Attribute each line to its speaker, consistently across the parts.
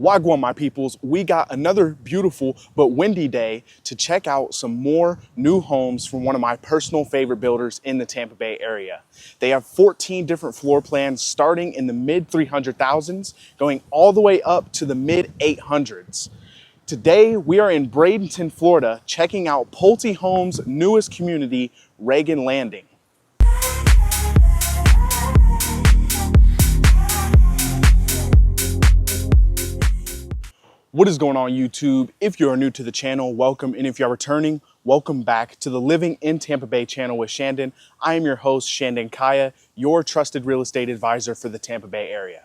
Speaker 1: Wagwan, my peoples, we got another beautiful but windy day to check out some more new homes from one of my personal favorite builders in the Tampa Bay area. They have 14 different floor plans starting in the mid 300,000s, going all the way up to the mid 800s. Today, we are in Bradenton, Florida, checking out Pulte Homes' newest community, Reagan Landing. What is going on, YouTube? If you are new to the channel, welcome. And if you are returning, welcome back to the Living in Tampa Bay channel with Shandon. I am your host, Shandon Kaya, your trusted real estate advisor for the Tampa Bay area.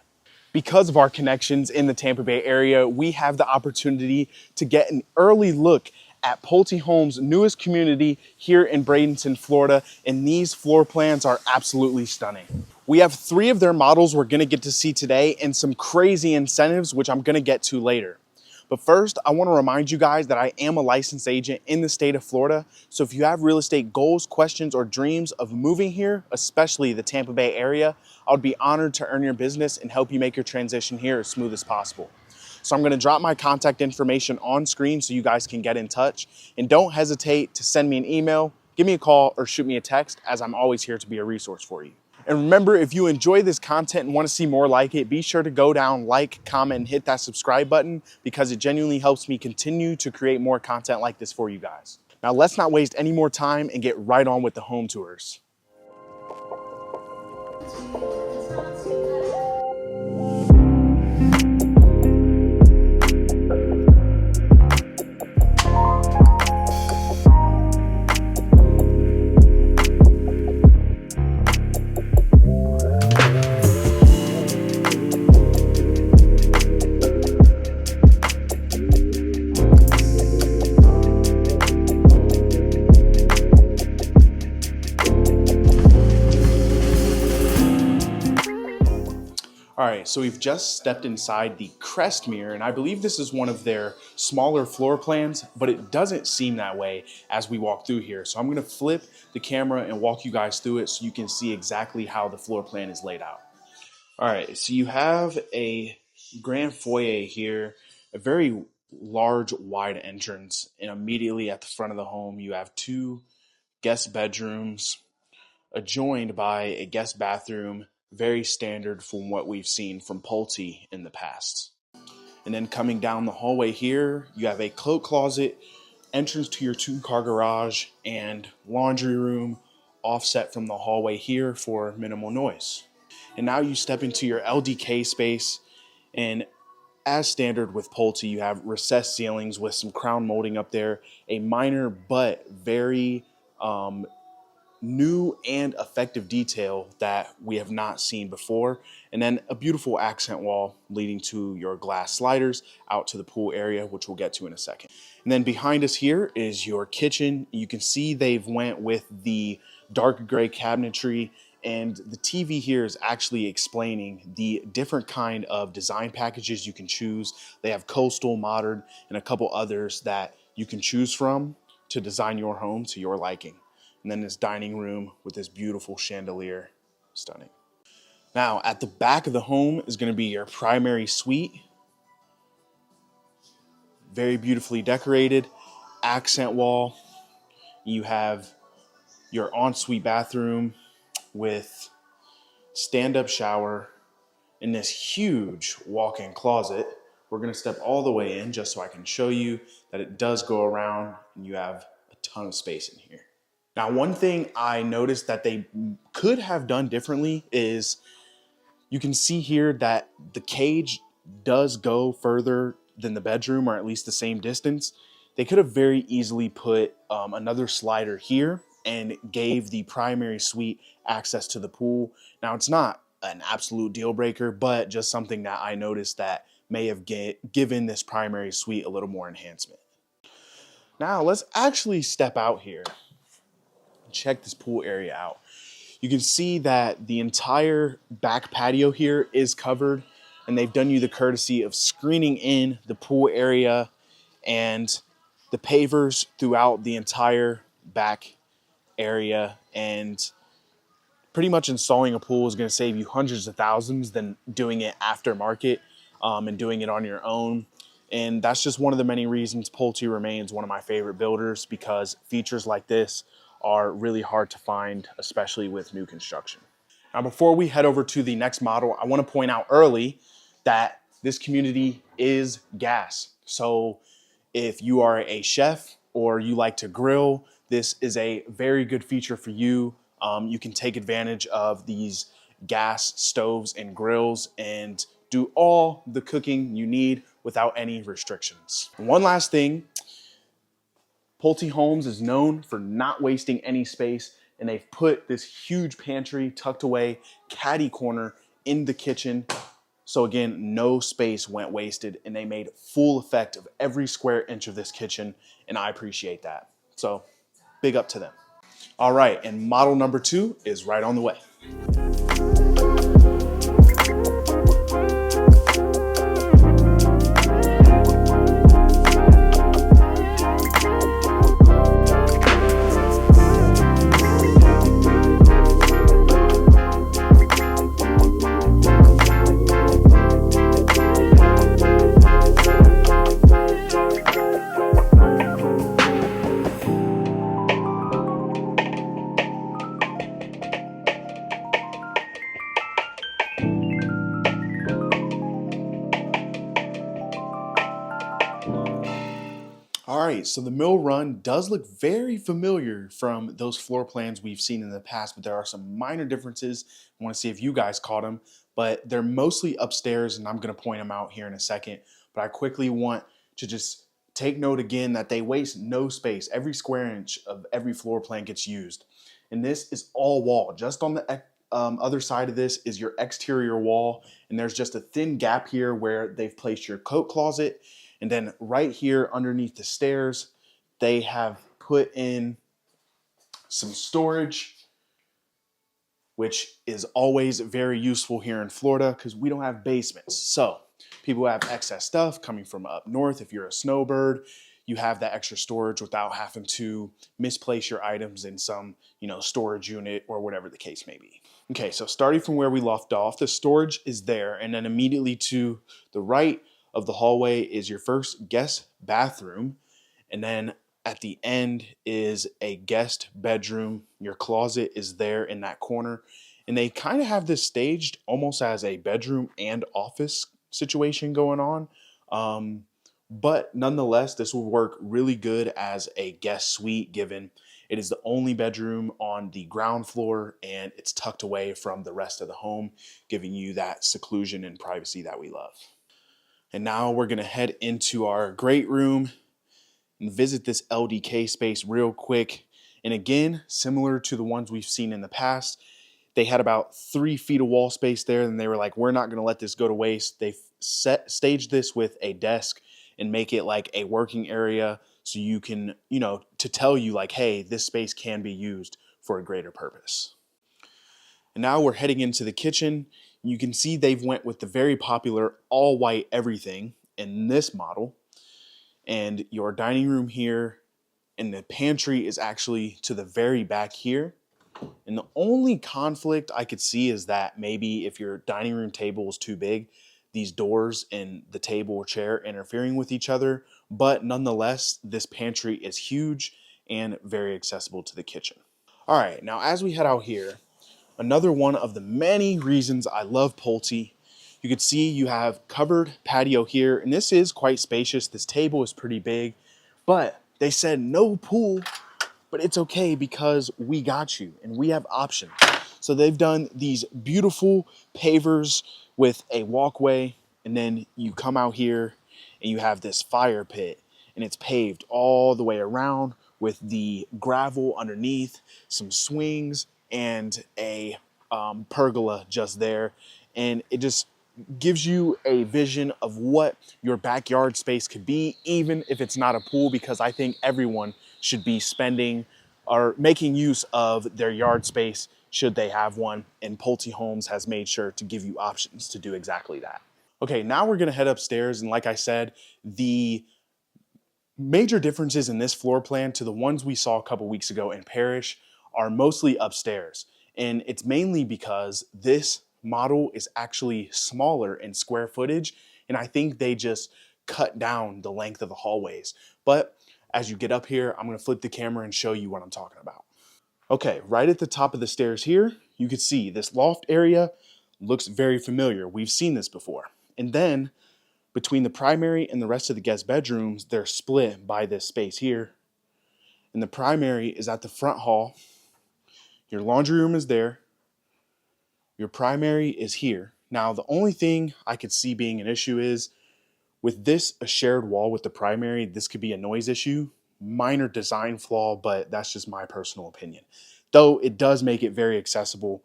Speaker 1: Because of our connections in the Tampa Bay area, we have the opportunity to get an early look at Pulte Homes' newest community here in Bradenton, Florida, and these floor plans are absolutely stunning. We have 3 of their models we're gonna get to see today and some crazy incentives, which I'm gonna get to later. But first, I want to remind you guys that I am a licensed agent in the state of Florida. So if you have real estate goals, questions, or dreams of moving here, especially the Tampa Bay area, I would be honored to earn your business and help you make your transition here as smooth as possible. So I'm going to drop my contact information on screen so you guys can get in touch. And don't hesitate to send me an email, give me a call, or shoot me a text, as I'm always here to be a resource for you. And remember, if you enjoy this content and want to see more like it, be sure to go down, like, comment, and hit that subscribe button because it genuinely helps me continue to create more content like this for you guys. Now, let's not waste any more time and get right on with the home tours. All right, so we've just stepped inside the Crestmere, and I believe this is one of their smaller floor plans, but it doesn't seem that way as we walk through here. So I'm gonna flip the camera and walk you guys through it so you can see exactly how the floor plan is laid out. All right, so you have a grand foyer here, a very large, wide entrance, and immediately at the front of the home, you have 2 guest bedrooms, adjoined by a guest bathroom, very standard from what we've seen from Pulte in the past. And then coming down the hallway here, you have a coat closet, entrance to your 2-car garage, and laundry room offset from the hallway here for minimal noise. And now you step into your LDK space, and as standard with Pulte, you have recessed ceilings with some crown molding up there, a minor but very new and effective detail that we have not seen before, and then a beautiful accent wall leading to your glass sliders out to the pool area, which we'll get to in a second. And then behind us here is your kitchen. You can see they've went with the dark gray cabinetry, and the TV here is actually explaining the different kind of design packages you can choose. They have coastal, modern, and a couple others that you can choose from to design your home to your liking. And then this dining room with this beautiful chandelier, stunning. Now, at the back of the home is going to be your primary suite. Very beautifully decorated, accent wall. You have your ensuite bathroom with stand-up shower and this huge walk-in closet. We're going to step all the way in just so I can show you that it does go around and you have a ton of space in here. Now, one thing I noticed that they could have done differently is you can see here that the cage does go further than the bedroom, or at least the same distance. They could have very easily put another slider here and gave the primary suite access to the pool. Now, it's not an absolute deal breaker, but just something that I noticed that may have given this primary suite a little more enhancement. Now, let's actually step out here. Check this pool area out. You can see that the entire back patio here is covered, and they've done you the courtesy of screening in the pool area and the pavers throughout the entire back area. And pretty much installing a pool is going to save you hundreds of thousands than doing it aftermarket. and doing it on your own. And that's just one of the many reasons Pulte remains one of my favorite builders, because features like this are really hard to find, especially with new construction. Now, before we head over to the next model, I want to point out early that this community is gas. So if you are a chef or you like to grill, this is a very good feature for you. You can take advantage of these gas stoves and grills and do all the cooking you need without any restrictions. One last thing, Pulte Homes is known for not wasting any space, and they've put this huge pantry tucked away, caddy corner in the kitchen. So again, no space went wasted, and they made full effect of every square inch of this kitchen, and I appreciate that. So big up to them. All right, and model number 2 is right on the way. All right, so the mill run does look very familiar from those floor plans we've seen in the past, but there are some minor differences. I want to see if you guys caught them, but they're mostly upstairs, and I'm going to point them out here in a second. But I quickly want to just take note again that they waste no space. Every square inch of every floor plan gets used. And this is all wall. Just on the other side of this is your exterior wall, and there's just a thin gap here where they've placed your coat closet. And then right here underneath the stairs, they have put in some storage, which is always very useful here in Florida because we don't have basements. So people have excess stuff coming from up north. If you're a snowbird, you have that extra storage without having to misplace your items in some, storage unit or whatever the case may be. Okay, so starting from where we left off, the storage is there, and then immediately to the right of the hallway is your first guest bathroom, and then at the end is a guest bedroom. Your closet is there in that corner, and they kind of have this staged almost as a bedroom and office situation going on. But nonetheless, this will work really good as a guest suite, given it is the only bedroom on the ground floor and it's tucked away from the rest of the home, giving you that seclusion and privacy that we love. And now we're going to head into our great room and visit this LDK space real quick. And again, similar to the ones we've seen in the past, they had about 3 feet of wall space there, and they were like, we're not going to let this go to waste. They staged this with a desk and make it like a working area so you can, to tell you like, hey, this space can be used for a greater purpose. And now we're heading into the kitchen. You can see they've went with the very popular all white everything in this model. And your dining room here and the pantry is actually to the very back here. And the only conflict I could see is that maybe if your dining room table is too big, these doors and the table or chair interfering with each other. But nonetheless, this pantry is huge and very accessible to the kitchen. All right, now as we head out here, another one of the many reasons I love Pulte. You can see you have covered patio here, and this is quite spacious. This table is pretty big, but they said no pool, but it's okay because we got you and we have options. So they've done these beautiful pavers with a walkway, and then you come out here and you have this fire pit, and it's paved all the way around with the gravel underneath, some swings, and a pergola just there. And it just gives you a vision of what your backyard space could be, even if it's not a pool, because I think everyone should be spending or making use of their yard space should they have one. And Pulte Homes has made sure to give you options to do exactly that. Okay, now we're gonna head upstairs. And like I said, the major differences in this floor plan to the ones we saw a couple weeks ago in Parrish are mostly upstairs. And it's mainly because this model is actually smaller in square footage, And I think they just cut down the length of the hallways. But as you get up here, I'm gonna flip the camera and show you what I'm talking about. Okay, right at the top of the stairs here, you can see this loft area looks very familiar. We've seen this before. And then between the primary and the rest of the guest bedrooms, they're split by this space here. And the primary is at the front hall. Your laundry room is there. Your primary is here. Now, the only thing I could see being an issue is with this, a shared wall with the primary, this could be a noise issue. Minor design flaw, but that's just my personal opinion. Though it does make it very accessible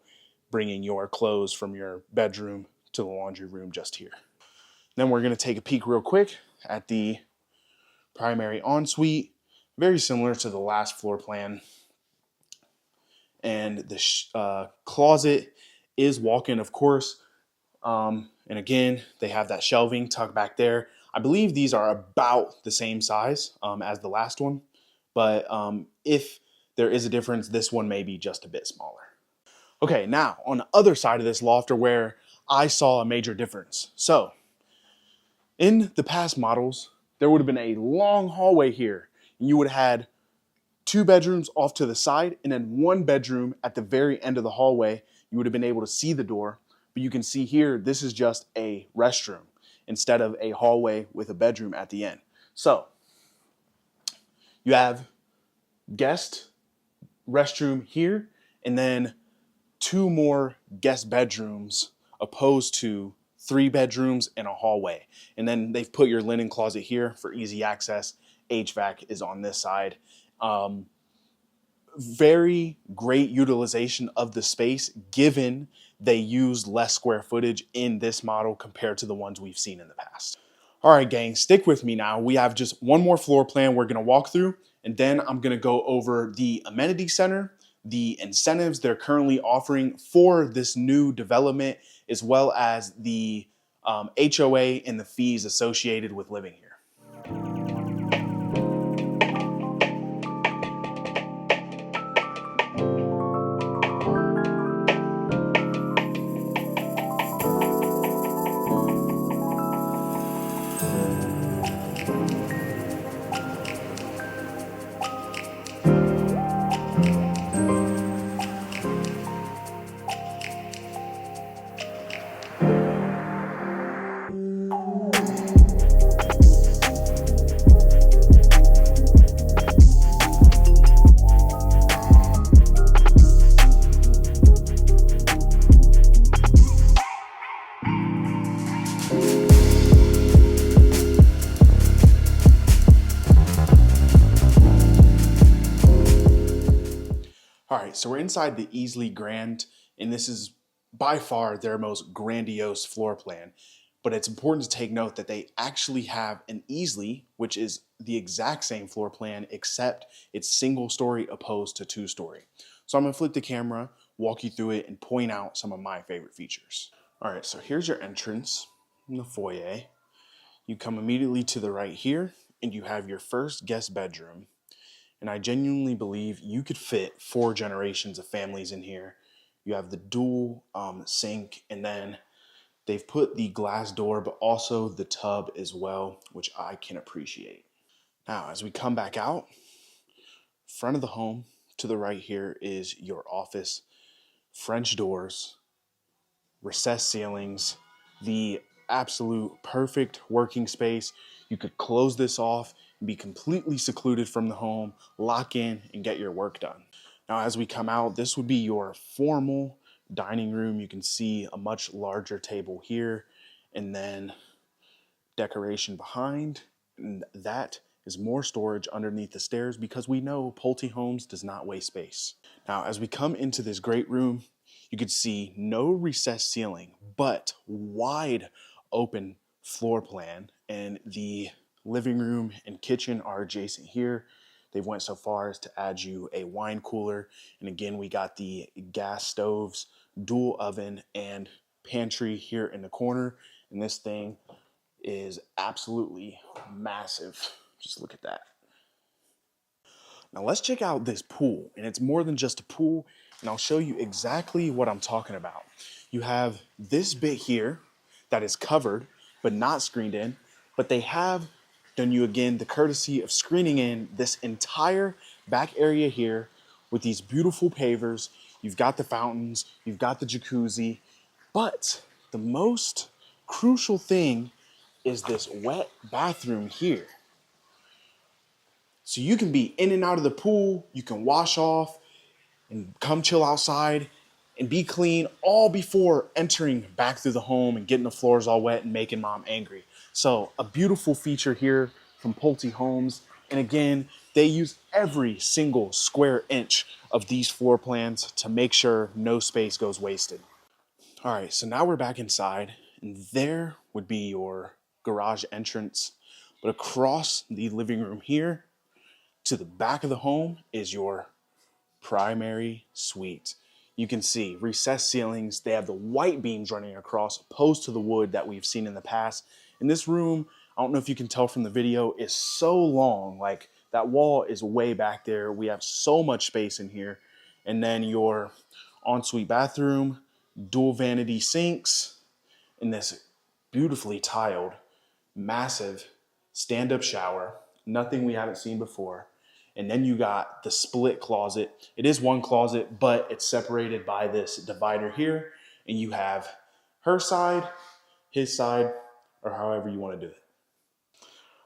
Speaker 1: bringing your clothes from your bedroom to the laundry room just here. Then we're going to take a peek real quick at the primary ensuite. Very similar to the last floor plan. And the closet is walk-in, of course. And again, they have that shelving tucked back there. I believe these are about the same size as the last one. But if there is a difference, this one may be just a bit smaller. Okay, now on the other side of this loft are where I saw a major difference. So in the past models, there would have been a long hallway here, and you would have had 2 bedrooms off to the side and then 1 bedroom at the very end of the hallway. You would have been able to see the door, but you can see here, this is just a restroom instead of a hallway with a bedroom at the end. So you have guest restroom here and then 2 more guest bedrooms opposed to 3 bedrooms and a hallway. And then they've put your linen closet here for easy access. HVAC is on this side. Very great utilization of the space given they used less square footage in this model compared to the ones we've seen in the past. All right, gang, stick with me now. We have just one more floor plan we're gonna walk through, and then I'm gonna go over the amenity center, the incentives they're currently offering for this new development, as well as the HOA and the fees associated with living here. All right, so we're inside the Easley Grand, and this is by far their most grandiose floor plan. But it's important to take note that they actually have an Easley, which is the exact same floor plan, except it's single story opposed to 2-story. So I'm gonna flip the camera, walk you through it, and point out some of my favorite features. All right, so here's your entrance in the foyer. You come immediately to the right here, and you have your first guest bedroom. And I genuinely believe you could fit 4 generations of families in here. You have the dual sink, and then they've put the glass door, but also the tub as well, which I can appreciate. Now, as we come back out, front of the home to the right here is your office, French doors, recessed ceilings, the absolute perfect working space. You could close this off and be completely secluded from the home, lock in, and get your work done. Now, as we come out, this would be your formal dining room. You can see a much larger table here, and then decoration behind, and that is more storage underneath the stairs because we know Pulte Homes does not waste space. Now, as we come into this great room, you could see no recessed ceiling, but wide open floor plan, and the living room and kitchen are adjacent here. They went so far as to add you a wine cooler, and again, we got the gas stoves, dual oven, and pantry here in the corner, and this thing is absolutely massive. Just look at that. Now let's check out this pool, and it's more than just a pool, and I'll show you exactly what I'm talking about. You have this bit here that is covered but not screened in. But they have done you again the courtesy of screening in this entire back area here with these beautiful pavers. You've got the fountains, you've got the jacuzzi, but the most crucial thing is this wet bathroom here. So you can be in and out of the pool, you can wash off and come chill outside and be clean all before entering back through the home and getting the floors all wet and making mom angry. So a beautiful feature here from Pulte Homes. And again, they use every single square inch of these floor plans to make sure no space goes wasted. All right, so now we're back inside, and there would be your garage entrance. But across the living room here to the back of the home is your primary suite. You can see recessed ceilings. They have the white beams running across opposed to the wood that we've seen in the past. And this room, I don't know if you can tell from the video, is so long. Like that wall is way back there. We have so much space in here. And then your ensuite bathroom, dual vanity sinks, and this beautifully tiled, massive stand-up shower. Nothing we haven't seen before. And then you got the split closet. It is one closet, but it's separated by this divider here. And you have her side, his side, or however you want to do it.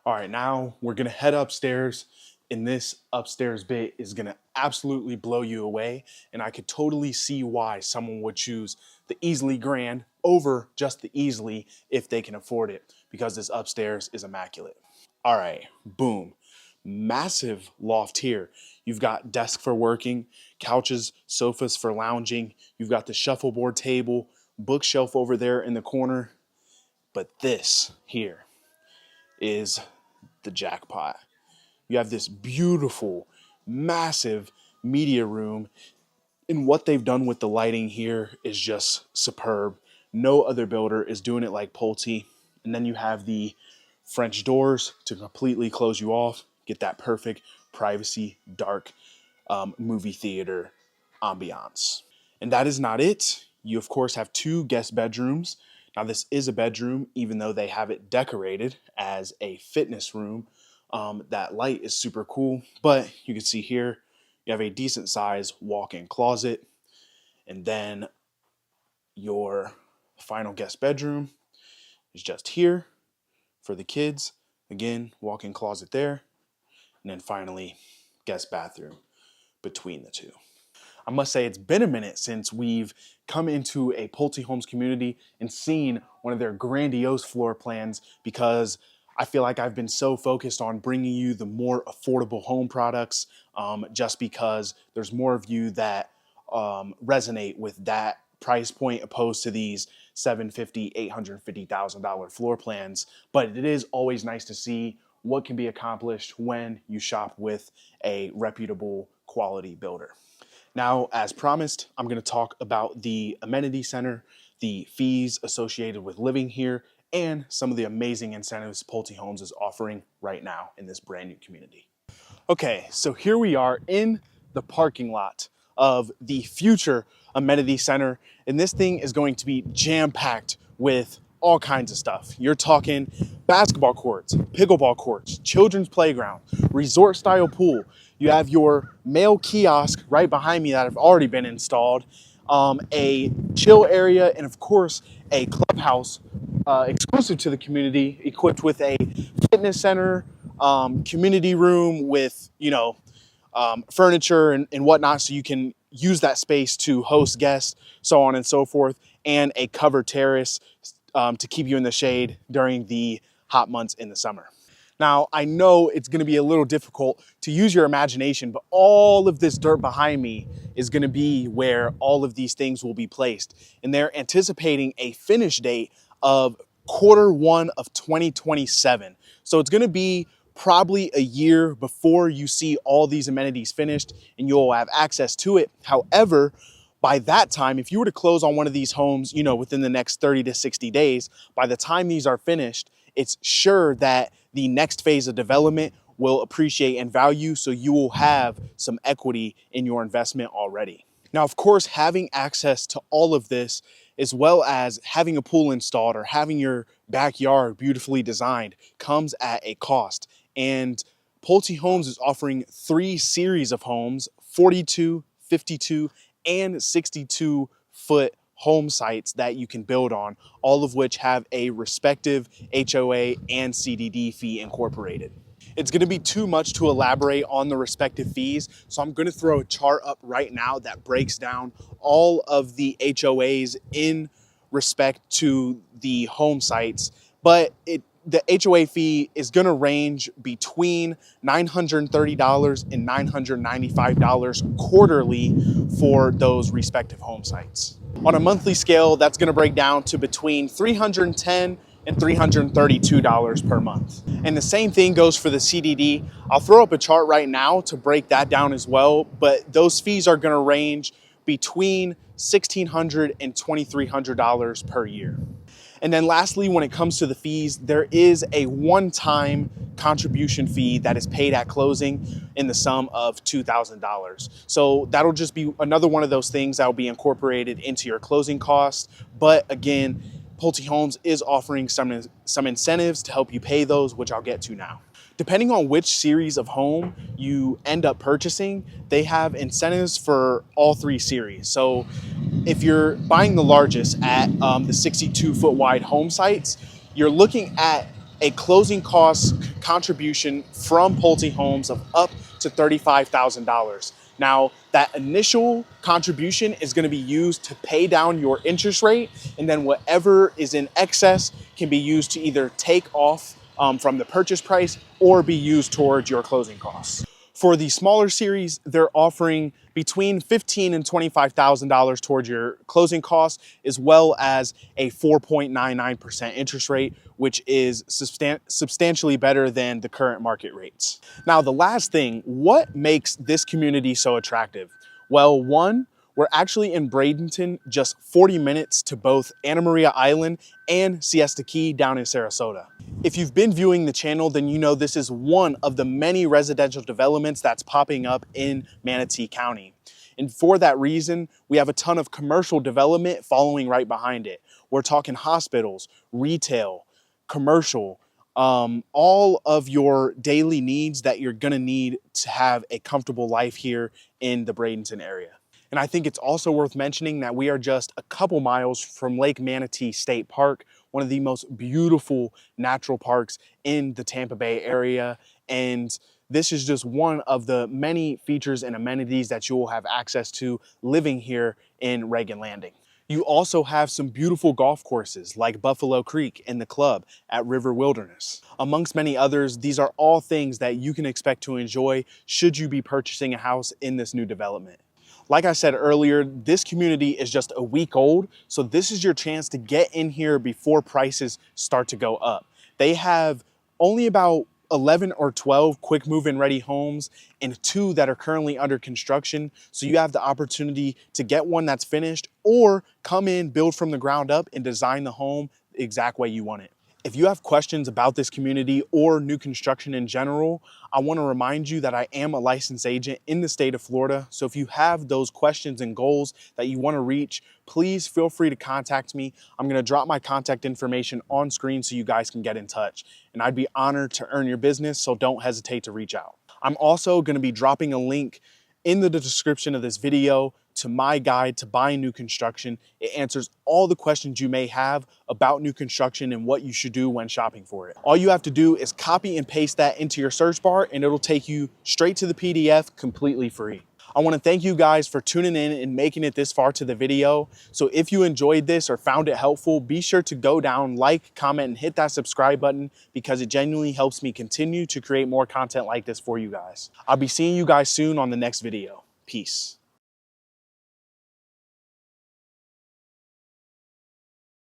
Speaker 1: All right, now we're gonna head upstairs. And this upstairs bit is gonna absolutely blow you away. And I could totally see why someone would choose the Easily Grand over just the Easily if they can afford it, because this upstairs is immaculate. All right, boom. Massive loft here. You've got desk for working, couches, sofas for lounging. You've got the shuffleboard table, bookshelf over there in the corner. But this here is the jackpot. You have this beautiful, massive media room. And what they've done with the lighting here is just superb. No other builder is doing it like Pulte. And then you have the French doors to completely close you off. Get that perfect privacy, dark movie theater ambiance. And that is not it. You, of course, have two guest bedrooms. Now, this is a bedroom, even though they have it decorated as a fitness room. That light is super cool. But you can see here, you have a decent size walk-in closet. And then your final guest bedroom is just here for the kids. Again, walk-in closet there. And then finally, guest bathroom between the two. I must say it's been a minute since we've come into a Pulte Homes community and seen one of their grandiose floor plans, because I feel like I've been so focused on bringing you the more affordable home products, just because there's more of you that resonate with that price point opposed to these $750,000, $850,000 floor plans. But it is always nice to see what can be accomplished when you shop with a reputable quality builder. Now, as promised, I'm going to talk about the amenity center, the fees associated with living here, and some of the amazing incentives Pulte Homes is offering right now in this brand new community. Okay, so here we are in the parking lot of the future amenity center, and this thing is going to be jam-packed with all kinds of stuff. You're talking basketball courts, pickleball courts, children's playground, resort style pool. You have your mail kiosk right behind me that have already been installed, a chill area, and of course a clubhouse exclusive to the community, equipped with a fitness center, community room with, furniture and whatnot, so you can use that space to host guests, so on and so forth, and a covered terrace to keep you in the shade during the hot months in the summer. Now, I know it's going to be a little difficult to use your imagination, but all of this dirt behind me is going to be where all of these things will be placed. And they're anticipating a finish date of Q1 of 2027. So it's going to be probably a year before you see all these amenities finished and you'll have access to it. However, by that time, if you were to close on one of these homes, within the next 30 to 60 days, by the time these are finished, it's sure that the next phase of development will appreciate in value, so you will have some equity in your investment already. Now, of course, having access to all of this as well as having a pool installed or having your backyard beautifully designed comes at a cost. And Pulte Homes is offering 3 series of homes, 42, 52, and 62-foot home sites that you can build on, all of which have a respective HOA and CDD fee incorporated. It's going to be too much to elaborate on the respective fees, so I'm going to throw a chart up right now that breaks down all of the HOAs in respect to the home sites, but the HOA fee is going to range between $930 and $995 quarterly for those respective home sites. On a monthly scale, that's going to break down to between $310 and $332 per month. And the same thing goes for the CDD. I'll throw up a chart right now to break that down as well, but those fees are going to range between $1,600 and $2,300 per year. And then lastly, when it comes to the fees, there is a one-time contribution fee that is paid at closing in the sum of $2,000. So that'll just be another one of those things that will be incorporated into your closing costs. But again, Pulte Homes is offering some incentives to help you pay those, which I'll get to now. Depending on which series of home you end up purchasing, they have incentives for all 3 series. So if you're buying the largest at the 62-foot wide home sites, you're looking at a closing cost contribution from Pulte Homes of up to $35,000. Now, that initial contribution is going to be used to pay down your interest rate, and then whatever is in excess can be used to either take off from the purchase price or be used towards your closing costs. For the smaller series, they're offering between $15,000 and $25,000 towards your closing costs, as well as a 4.99% interest rate, which is substantially better than the current market rates. Now, the last thing, what makes this community so attractive? Well, one, we're actually in Bradenton, just 40 minutes to both Anna Maria Island and Siesta Key down in Sarasota. If you've been viewing the channel, then you know this is one of the many residential developments that's popping up in Manatee County. And for that reason, we have a ton of commercial development following right behind it. We're talking hospitals, retail, commercial, all of your daily needs that you're gonna need to have a comfortable life here in the Bradenton area. And I think it's also worth mentioning that we are just a couple miles from Lake Manatee State Park, one of the most beautiful natural parks in the Tampa Bay area. And this is just one of the many features and amenities that you will have access to living here in Reagan Landing. You also have some beautiful golf courses like Buffalo Creek and the Club at River Wilderness. Amongst many others, these are all things that you can expect to enjoy should you be purchasing a house in this new development. Like I said earlier, this community is just a week old, so this is your chance to get in here before prices start to go up. They have only about 11 or 12 quick move-in ready homes and 2 that are currently under construction, so you have the opportunity to get one that's finished or come in, build from the ground up, and design the home the exact way you want it. If you have questions about this community or new construction in general, I want to remind you that I am a licensed agent in the state of Florida. So if you have those questions and goals that you want to reach, please feel free to contact me. I'm going to drop my contact information on screen so you guys can get in touch. And I'd be honored to earn your business, so don't hesitate to reach out. I'm also going to be dropping a link in the description of this video to my guide to buying new construction. It answers all the questions you may have about new construction and what you should do when shopping for it. All you have to do is copy and paste that into your search bar and it'll take you straight to the PDF completely free. I want to thank you guys for tuning in and making it this far to the video. So if you enjoyed this or found it helpful, be sure to go down, like, comment, and hit that subscribe button because it genuinely helps me continue to create more content like this for you guys. I'll be seeing you guys soon on the next video. Peace.